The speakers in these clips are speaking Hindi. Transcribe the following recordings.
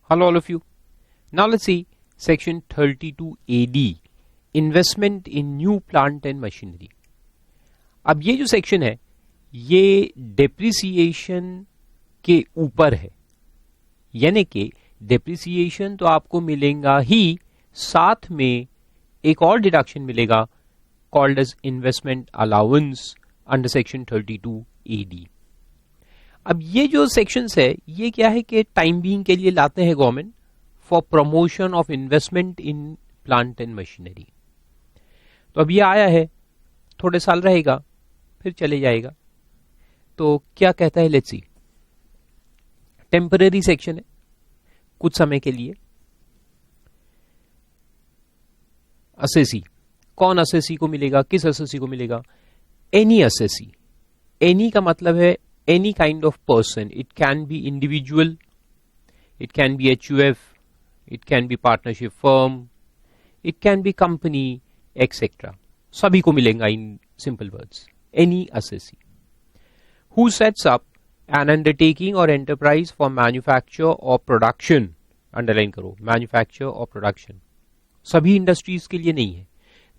Hello all of you. Now let's see section 32AD, Investment in New Plant and Machinery. अब ये जो सेक्शन है ये डेप्रिसिएशन के ऊपर है, यानी कि डेप्रिसिएशन तो आपको मिलेगा ही, साथ में एक और डिडक्शन मिलेगा called as investment allowance under section 32AD. अब ये जो सेक्शंस है ये क्या है कि टाइम बीइंग के लिए लाते हैं government for promotion of investment in plant and machinery. तो अब ये आया है, थोड़े साल रहेगा फिर चले जाएगा. तो क्या कहता है, लेट्स सी. टेम्पररी सेक्शन है, कुछ समय के लिए. असेसी, कौन असेसी को मिलेगा, किस असेसी को मिलेगा? Any assessee. एनी का मतलब है any kind of person. It can be individual, it can be HUF, it can be partnership firm, it can be company, etc. सभी को मिलेगा in simple words. Any assessee who sets up an undertaking or enterprise for manufacture or production. Underline करो, manufacture or production. सभी इंडस्ट्रीज के लिए नहीं है.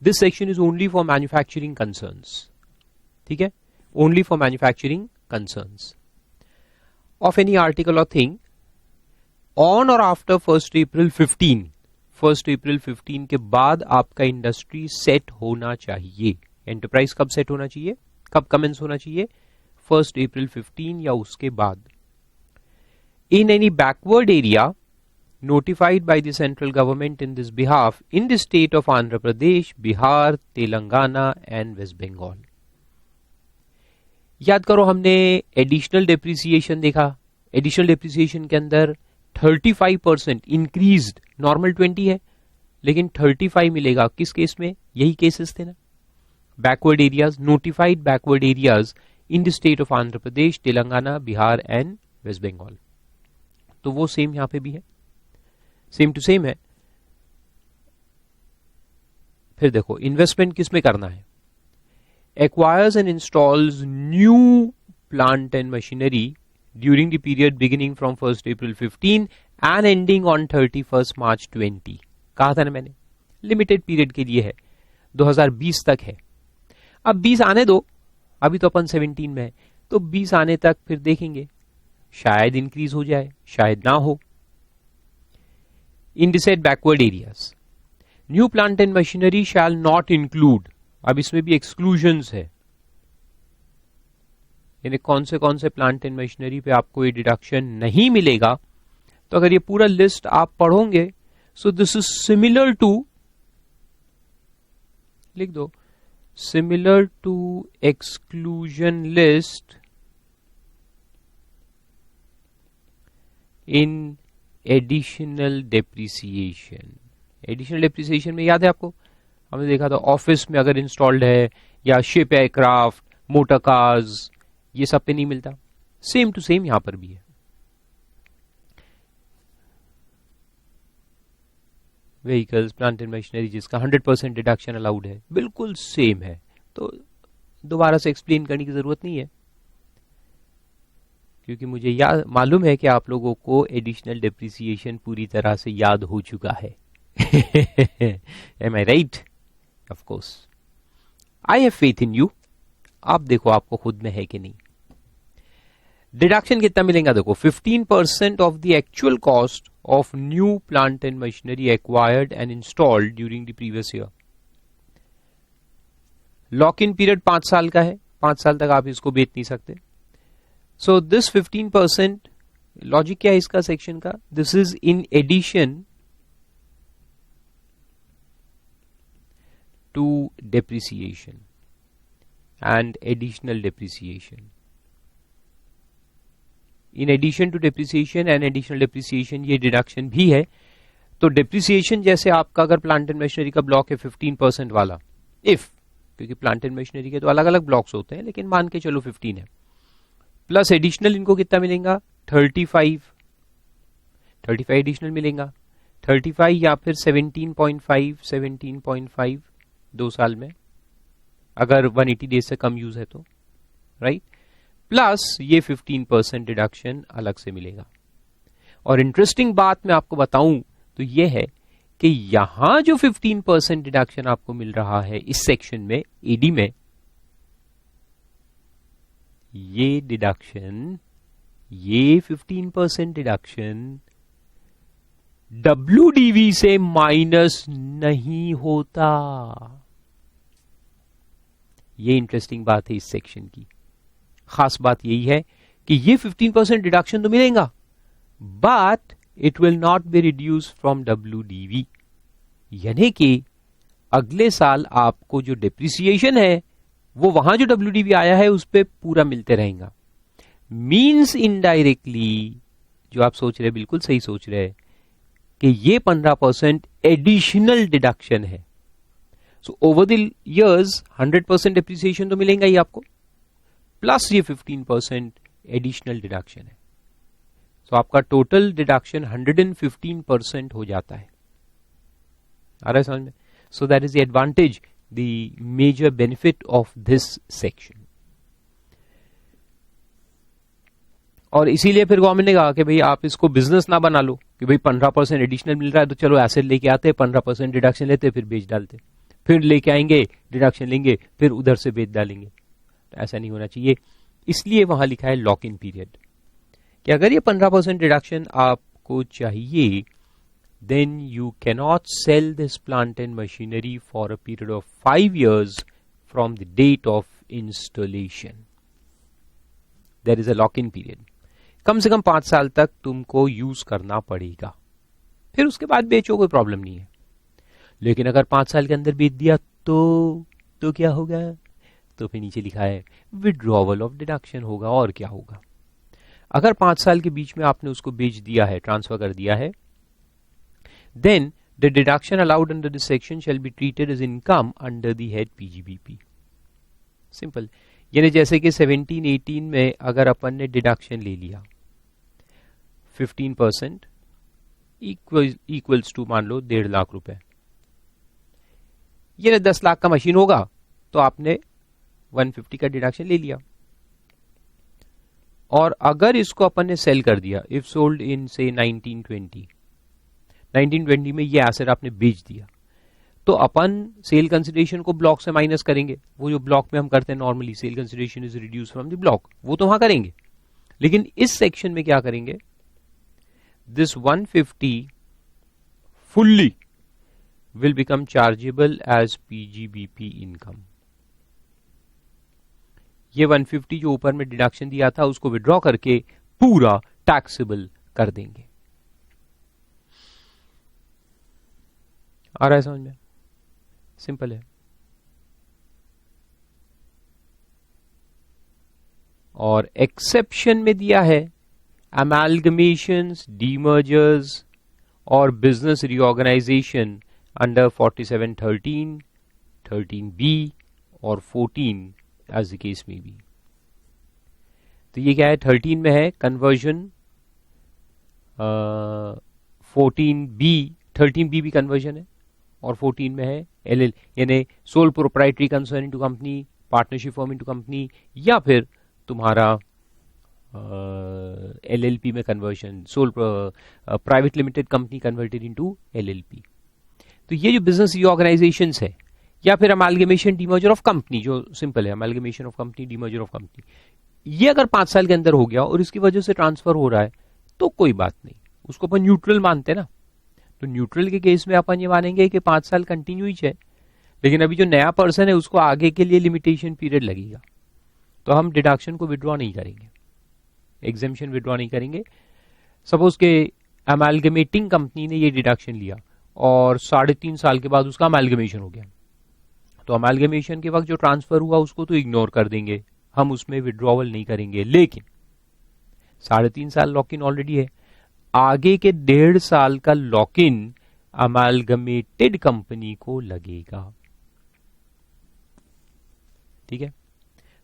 This section is only for manufacturing concerns. ठीक है, only for manufacturing concerns of any article or thing on or after 1st April 15. 1st April 15 के बाद आपका इंडस्ट्री सेट होना चाहिए. एंटरप्राइज कब सेट होना चाहिए, कब कमेंस होना चाहिए? 1st April 15 या उसके बाद. In any backward area notified by the central government in this behalf in the state of Andhra Pradesh, Bihar, Telangana and West Bengal. याद करो हमने एडिशनल डेप्रिसिएशन देखा. एडिशनल डेप्रिसिएशन के अंदर 35% इंक्रीज्ड, नॉर्मल 20 है लेकिन 35 मिलेगा. किस केस में? यही केसेस थे ना, backward areas, notified backward areas in the state of Andhra Pradesh, Telangana, Bihar and West Bengal. तो वो सेम यहां पे भी है, सेम टू सेम है. फिर देखो इन्वेस्टमेंट किस में करना है. Acquires and installs new plant and machinery during the period beginning from 1st April 15 and ending on 31st March 20. कहा था ना मैंने, लिमिटेड पीरियड के लिए है, 2020 तक है. अब 20 आने दो, अभी तो अपन 17 में है, तो 20 आने तक फिर देखेंगे, शायद इंक्रीज हो जाए शायद ना हो. In the said backward areas new plant and machinery shall not include. अब इसमें भी एक्सक्लूजन्स है, यानी कौन से प्लांट एंड मशीनरी पे आपको ये डिडक्शन नहीं मिलेगा. तो अगर ये पूरा लिस्ट आप पढ़ोगे, so this is similar to, लिख दो, similar to exclusion list in additional depreciation. Additional depreciation में याद है आपको, हमने देखा था ऑफिस में अगर इंस्टॉल्ड है या शिप, एयरक्राफ्ट, मोटर कार्स, ये सब पे नहीं मिलता. सेम टू सेम यहां पर भी है. व्हीकल्स, प्लांट एंड मशीनरी जिसका 100% डिडक्शन अलाउड है, बिल्कुल सेम है. तो दोबारा से एक्सप्लेन करने की जरूरत नहीं है, क्योंकि मुझे मालूम है कि आप लोगों को एडिशनल डेप्रिसिएशन पूरी तरह से याद हो चुका है. Am I right? Of course. I have faith in you. आप देखो आपको खुद में है कि नहीं. डिडक्शन कितना मिलेगा देखो, 15% of the actual cost of new plant and machinery acquired and installed during the previous year. Lock in period 5 साल का है, 5 साल तक आप इसको बेच नहीं सकते. सो दिस 15%, लॉजिक क्या है इसका सेक्शन का, this is in addition to depreciation and additional depreciation. In addition to depreciation and additional depreciation ये डिडक्शन भी है. तो depreciation जैसे आपका अगर प्लांट एंड मशीनरी का ब्लॉक है 15% वाला, इफ, क्योंकि प्लांट एंड मशीनरी के तो अलग अलग ब्लॉक्स होते हैं, लेकिन मान के चलो 15 है, प्लस एडिशनल इनको कितना मिलेगा, 35 एडिशनल मिलेगा, 35 या फिर 17.5 2 साल में, अगर 180 डेज से कम यूज है तो, राइट. प्लस ये 15% डिडक्शन अलग से मिलेगा. और इंटरेस्टिंग बात मैं आपको बताऊं तो ये है कि यहां जो 15% डिडक्शन आपको मिल रहा है इस सेक्शन में, एडी में, ये डिडक्शन, ये 15% डिडक्शन WDV से माइनस नहीं होता। ये इंटरेस्टिंग बात है इस सेक्शन की। खास बात यही है कि ये 15% डिडक्शन तो मिलेगा, but it will not be reduce from WDV, यानी कि अगले साल आपको जो डिप्रिसिएशन है वो वहां जो WDV आया है उस पे पूरा मिलते रहेगा। मीन्स इनडायरेक्टली जो आप सोच रहे, बिल्कुल सही सोच रहे हैं कि ये 15% एडिशनल डिडक्शन है। So over the years 100% depreciation तो मिलेगा ही आपको, प्लस ये 15% एडिशनल डिडक्शन है। सो आपका टोटल डिडक्शन 115% हो जाता है। आ रहा है समझ में? So that is the advantage, the major benefit of this section. और इसीलिए फिर गवर्नमेंट ने कहा कि भाई आप इसको बिजनेस ना बना लो कि भाई 15% एडिशनल मिल रहा है तो चलो एसेट लेके आते, 15% डिडक्शन लेते, फिर बेच डालते, फिर लेके आएंगे, डिडक्शन लेंगे, फिर उधर से बेच डालेंगे। तो ऐसा नहीं होना चाहिए। इसलिए वहां लिखा है लॉक इन पीरियड कि अगर ये 15% डिडक्शन आपको चाहिए, then you cannot sell this plant and machinery for a period of 5 years from the date of installation. There is a lock-in period. कम से कम 5 साल तक तुमको यूज करना पड़ेगा, फिर उसके बाद बेचो, कोई प्रॉब्लम नहीं है। लेकिन अगर 5 साल के अंदर बेच दिया तो क्या होगा? तो फिर नीचे लिखा है विड्रॉवल ऑफ डिडक्शन होगा। और क्या होगा? अगर 5 साल के बीच में आपने उसको बेच दिया है, ट्रांसफर कर दिया है, then the deduction allowed under this section shall be treated as income under the head PGBP. Simple. यानी जैसे कि 17-18 में अगर अपन ने डिडक्शन ले लिया 15% इक्वल्स टू मान लो 1.5 लाख रुपए, ये 10 लाख का मशीन होगा तो आपने 150 का डिडक्शन ले लिया। और अगर इसको अपन ने सेल कर दिया, इफ सोल्ड इन से 1920 में ये एसेट आपने बेच दिया, तो अपन सेल कंसिडरेशन को ब्लॉक से माइनस करेंगे। वो जो ब्लॉक में हम करते हैं normally, sale consideration is reduce from the block, वो तो वहां करेंगे। लेकिन इस सेक्शन में क्या करेंगे? This 150 fully will become chargeable as PGBP income. ये 150 जो ऊपर में डिडक्शन दिया था उसको विड्रॉ करके पूरा टैक्सेबल कर देंगे। आ रहा है समझ में? सिंपल है। और एक्सेप्शन में दिया है अमैल्गमेशंस, डीमर्जर्स और बिजनेस रीऑर्गेनाइजेशन अंडर 4713, 13B और 14 एज द केस में भी। तो ये क्या है? 13 में है कन्वर्जन, 13B भी कन्वर्जन है, और 14 में है LL यानी sole proprietary concern into company, partnership firm into company, या फिर तुम्हारा LLP में conversion, sole private limited company converted into LLP। तो ये जो बिजनेस रीऑर्गेनाइजेशन है या फिर अमालगमेशन डीमर्जर ऑफ कंपनी, जो सिंपल है amalgamation of company, demerger of company, ये अगर 5 साल के अंदर हो गया और इसकी वजह से ट्रांसफर हो रहा है तो कोई बात नहीं, उसको अपन न्यूट्रल मानते हैं ना। तो न्यूट्रल के केस में अपन ये मानेंगे कि 5 साल कंटिन्यूज है, लेकिन अभी जो नया पर्सन है उसको आगे के लिए लिमिटेशन पीरियड लगेगा, तो हम डिडक्शन को विड्रॉ नहीं करेंगे, एग्जेम्पशन विड्रॉ नहीं करेंगे। सपोज के अमालगमेटिंग कंपनी ने ये डिडक्शन लिया और 3.5 साल के बाद उसका अमालगमेशन हो गया, तो अमालगमेशन के वक्त जो ट्रांसफर हुआ उसको तो इग्नोर कर देंगे, हम उसमें विड्रॉवल नहीं करेंगे। लेकिन 3.5 साल लॉक इन ऑलरेडी है, आगे के 1.5 साल का लॉक इन अमालगमेटेड कंपनी को लगेगा। ठीक है,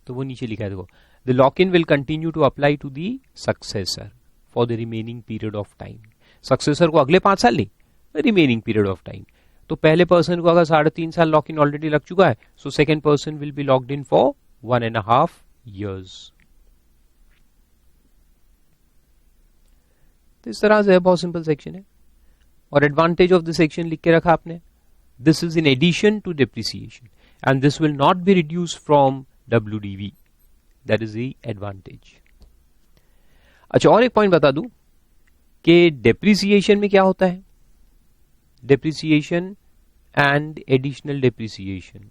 तो वो नीचे लिखा है देखो, the lock in will continue to apply to the successor for the remaining period of time. Successor को अगले 5 साल नहीं, रिमेनिंग पीरियड ऑफ टाइम। तो पहले पर्सन को अगर 3.5 साल लॉक इन ऑलरेडी लग चुका है, so second person will be locked in for 1.5 years। तो इस तरह से है, बहुत सिंपल सेक्शन है। और एडवांटेज ऑफ द सेक्शन लिख के रखा आपने, this is in addition to depreciation and this will not be reduce from WDV, that is the advantage. अच्छा, और एक पॉइंट बता दूं कि डेप्रिसिएशन में क्या होता है, डेप्रिसिएशन एंड एडिशनल डेप्रिसिएशन,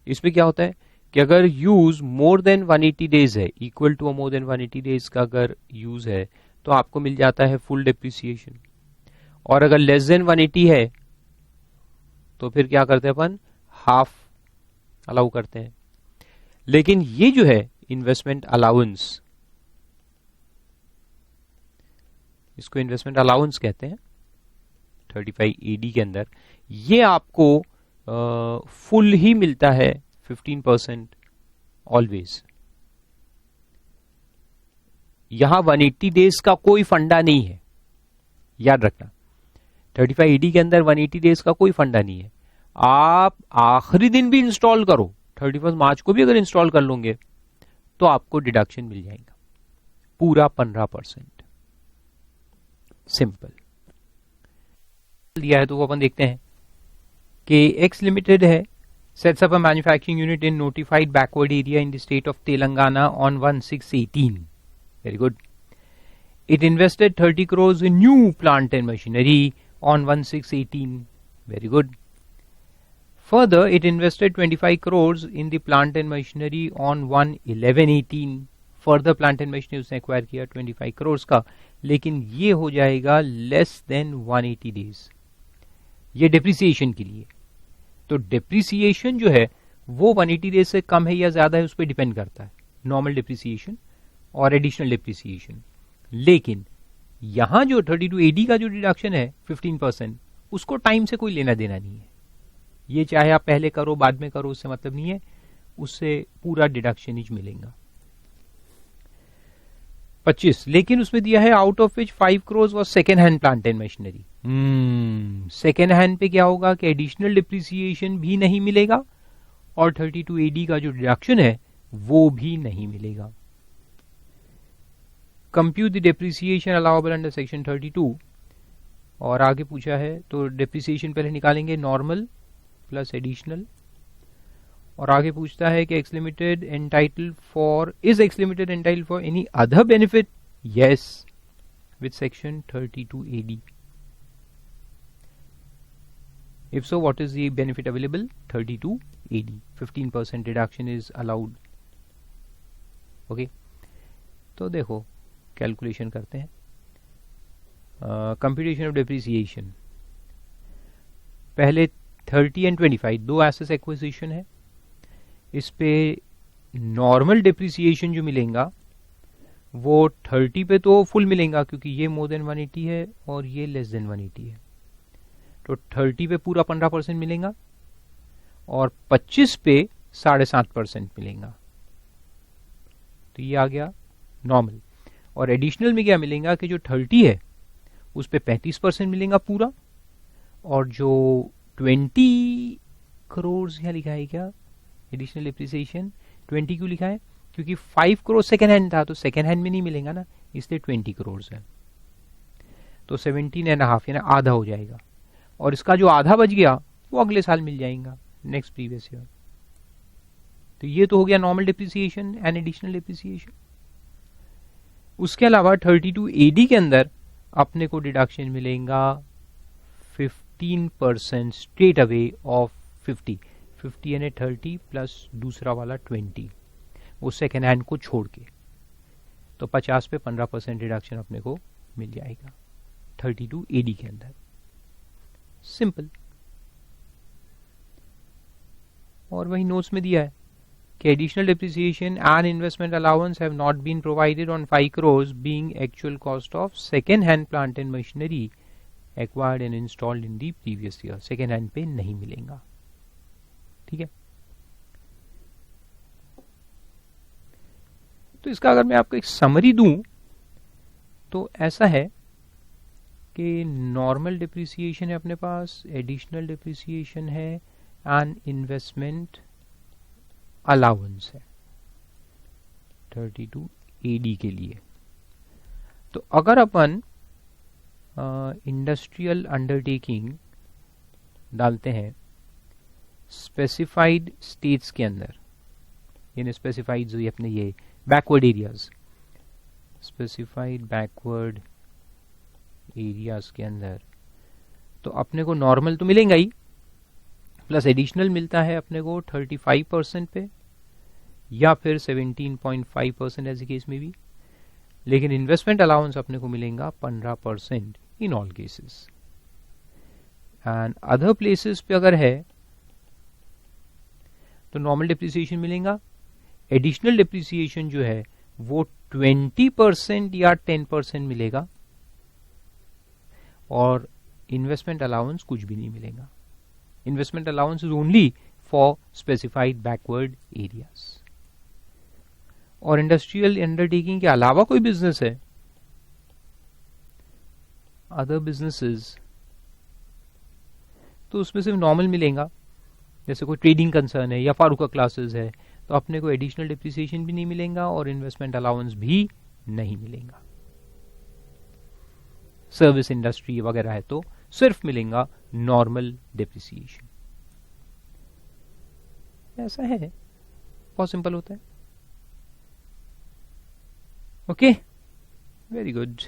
इसमें क्या होता है कि अगर यूज मोर देन 180 डेज है, equal to more than 180 days का अगर यूज है तो आपको मिल जाता है फुल डेप्रिसिएशन, और अगर लेस देन 180 है तो फिर क्या करते हैं अपन, हाफ अलाउ करते हैं। लेकिन ये जो है इन्वेस्टमेंट अलाउंस, इसको इन्वेस्टमेंट अलाउंस कहते हैं 35 AD के अंदर, ये आपको फुल ही मिलता है 15% ऑलवेज। यहां 180 डेज का कोई फंडा नहीं है, याद रखना। 35 AD के अंदर 180 डेज का कोई फंडा नहीं है। आप आखिरी दिन भी इंस्टॉल करो, 31 मार्च को भी अगर इंस्टॉल कर लोगे तो आपको डिडक्शन मिल जाएगा पूरा 15%। सिंपल दिया है तो वो अपन देखते हैं कि एक्स लिमिटेड है, sets up a manufacturing unit in notified backward area in the state of Telangana on 1/6/18. Very good. It invested 30 crores in new plant and machinery on 1/6/18. Very good. Further, it invested 25 crores in the plant and machinery on 1/11/18. Further plant and machinery उसने acquire किया 25 crores का, लेकिन ये हो जाएगा less than 180 days, ये depreciation के लिए। तो डेप्रिसिएशन जो है वो 180 डेज से कम है या ज्यादा है उस पर डिपेंड करता है, नॉर्मल डेप्रिसिएशन और एडिशनल डेप्रिसिएशन। लेकिन यहां जो 32 AD का जो डिडक्शन है 15%, उसको टाइम से कोई लेना देना नहीं है। ये चाहे आप पहले करो बाद में करो, उससे मतलब नहीं है, उससे पूरा डिडक्शन ही मिलेगा। 25, लेकिन उसमें दिया है out of which 5 crores was second hand plant and machinery. Second hand पे क्या होगा कि एडिशनल डिप्रिसिएशन भी नहीं मिलेगा और 32 AD का जो डिडक्शन है वो भी नहीं मिलेगा। Compute the depreciation allowable under section 32, और आगे पूछा है तो डिप्रिसिएशन पहले निकालेंगे नॉर्मल प्लस एडिशनल, और आगे पूछता है कि x limited entitled for, is x limited entitled for any other benefit, yes, with section 32 AD। If so, what is the benefit available? 32 AD. 15% deduction is allowed. Okay. तो देखो कैलकुलेशन करते हैं। कंप्यूटेशन ऑफ डेप्रिसिएशन, पहले 30 एंड 25 दो एसेट एक्विजिशन है, इस पे नॉर्मल डेप्रिसिएशन जो मिलेगा वो 30 पे तो फुल मिलेगा क्योंकि ये मोर देन 180 है और ये लेस देन 180 है, तो 30 पे पूरा 15% मिलेगा और 25 पे 7.5% मिलेगा, तो ये आ गया नॉर्मल। और एडिशनल में क्या मिलेगा कि जो 30 है उस पे 35% मिलेगा पूरा, और जो 20 करोड़ यहाँ लिखा है क्या एडिशनल डिप्रिसिएशन, 20 क्यों लिखा है क्योंकि 5 करोड़ सेकेंड हैंड था, तो सेकेंड हैंड में नहीं मिलेगा ना, इसलिए 20 करोड़ है, तो 17.5 यानी आधा हो जाएगा, और इसका जो आधा बच गया वो अगले साल मिल जाएगा नेक्स्ट प्रीवियस ईयर। तो ये तो हो गया normal depreciation and additional depreciation. उसके अलावा 32 AD के अंदर अपने को डिडक्शन मिलेगा 15% स्ट्रेट अवे ऑफ 50 यानी 30 प्लस दूसरा वाला 20, वो सेकेंड हैंड को छोड़ के, तो 50 पे 15% डिडक्शन अपने को मिल जाएगा 32 AD के अंदर। सिंपल। और वही नोट्स में दिया है कि additional depreciation and investment allowance have not been provided on 5 crores being actual cost of second hand plant and machinery acquired and installed in the previous year. Second hand पे नहीं मिलेगा, ठीक है। तो इसका अगर मैं आपको एक समरी दूं तो ऐसा है कि नॉर्मल डिप्रिसिएशन है अपने पास, एडिशनल डिप्रिसिएशन है एंड इन्वेस्टमेंट अलाउंस है 32 AD के लिए। तो तो अगर अपन इंडस्ट्रियल अंडरटेकिंग डालते हैं स्पेसिफाइड स्टेट्स के अंदर, यानी स्पेसिफाइड जो ये अपने ये backward areas, specified backward areas के अंदर, तो अपने को नॉर्मल तो मिलेगा ही, प्लस एडिशनल मिलता है अपने को 35% पे या फिर 17.5% ऐसे केस में भी, लेकिन इन्वेस्टमेंट अलाउंस अपने को मिलेगा 15% in all cases. And other places पे अगर है तो नॉर्मल डिप्रिसिएशन मिलेगा, एडिशनल डिप्रिसिएशन जो है वो 20% या 10% मिलेगा, और इन्वेस्टमेंट अलाउंस कुछ भी नहीं मिलेगा। Investment allowance is only for specified backward areas. और इंडस्ट्रियल अंडरटेकिंग के अलावा कोई बिजनेस है, अदर बिजनेसेस, तो उसमें सिर्फ नॉर्मल मिलेगा। जैसे कोई ट्रेडिंग कंसर्न है या फारूका क्लासेस है, तो अपने को एडिशनल डिप्रिसिएशन भी नहीं मिलेगा और इन्वेस्टमेंट अलाउंस भी नहीं मिलेगा। सर्विस इंडस्ट्री वगैरह है तो सिर्फ मिलेगा नॉर्मल डिप्रिसिएशन। ऐसा है, बहुत सिंपल होता है। Okay, very good.